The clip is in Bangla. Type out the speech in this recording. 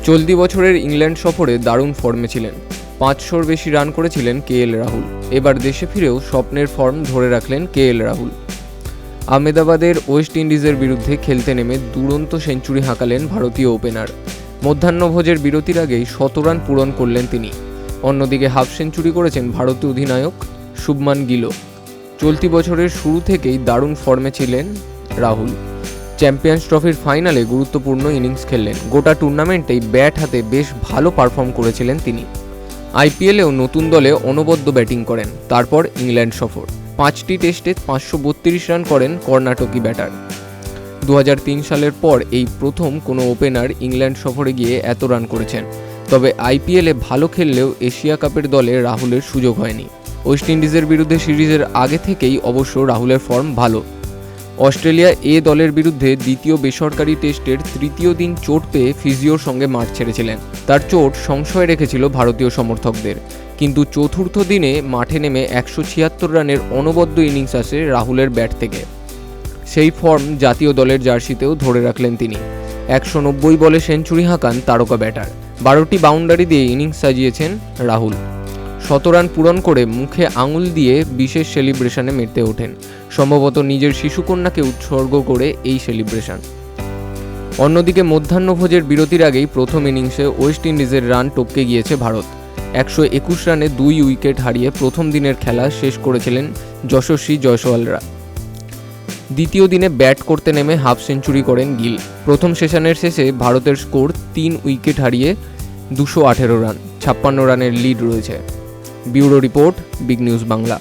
চলতি বছরের ইংল্যান্ড সফরে দারুণ ফর্মে ছিলেন। 500-র বেশি রান করেছিলেন কেএল রাহুল। এবার দেশে ফিরেও স্বপ্নের ফর্ম ধরে রাখলেন কেএল রাহুল। আহমেদাবাদের ওয়েস্ট ইন্ডিজের বিরুদ্ধে খেলতে নেমে দুরন্ত সেঞ্চুরি হাঁকালেন ভারতীয় ওপেনার। মধ্যাহ্নভোজের বিরতির আগেই 100 রান পূরণ করলেন তিনি। অন্যদিকে হাফ সেঞ্চুরি করেছেন ভারতীয় অধিনায়ক শুভমান গিলও। চলতি বছরের শুরু থেকেই দারুণ ফর্মে ছিলেন রাহুল। চ্যাম্পিয়ন্স ট্রফির ফাইনালে গুরুত্বপূর্ণ ইনিংস খেললেন। গোটা টুর্নামেন্টেই ব্যাট হাতে বেশ ভালো পারফর্ম করেছিলেন তিনি। আইপিএলেও নতুন দলে অনবদ্য ব্যাটিং করেন। তারপর ইংল্যান্ড সফর, 5টি টেস্টে 532 রান করেন কর্ণাটকি ব্যাটার। 2003 সালের পর এই প্রথম কোনো ওপেনার ইংল্যান্ড সফরে গিয়ে এত রান করেছেন। তবে আইপিএলে ভালো খেললেও এশিয়া কাপের দলে রাহুলের সুযোগ হয়নি। ওয়েস্ট ইন্ডিজের বিরুদ্ধে সিরিজের আগে থেকেই অবশ্য রাহুলের ফর্ম ভালো। অস্ট্রেলিয়া এ দলের বিরুদ্ধে দ্বিতীয় বেসরকারি টেস্টের তৃতীয় দিন চোট পেয়ে ফিজিওর সঙ্গে মাঠ ছেড়েছিলেন। তার চোট সংশয় রেখেছিল ভারতীয় সমর্থকদের, কিন্তু চতুর্থ দিনে মাঠে নেমে 176 রানের অনবদ্য ইনিংস আসে রাহুলের ব্যাট থেকে। সেই ফর্ম জাতীয় দলের জার্সিতেও ধরে রাখলেন তিনি। 190 বলে সেঞ্চুরি হাঁকান তারকা ব্যাটার। 12টি বাউন্ডারি দিয়ে ইনিংস সাজিয়েছেন রাহুল। 100 রান পূরণ করে মুখে আঙুল দিয়ে বিশেষ সেলিব্রেশনে মেতে ওঠেন, সম্ভবত নিজের শিশুকন্যাকে উৎসর্গ করে এই সেলিব্রেশন। অন্যদিকে মধ্যাহ্নভোজের বিরতির আগেই প্রথম ইনিংসে ওয়েস্ট ইন্ডিজের রান টপকে গিয়েছে ভারত। 121 রানে 2 উইকেট হারিয়ে প্রথম দিনের খেলা শেষ করেছিলেন যশস্বী জয়সওয়ালরা। দ্বিতীয় দিনে ব্যাট করতে নেমে হাফ সেঞ্চুরি করেন গিল। প্রথম সেশনের শেষে ভারতের স্কোর 3 উইকেট হারিয়ে 218 রান, 56 রানের লিড রয়েছে। Bureau report, big news Bangla.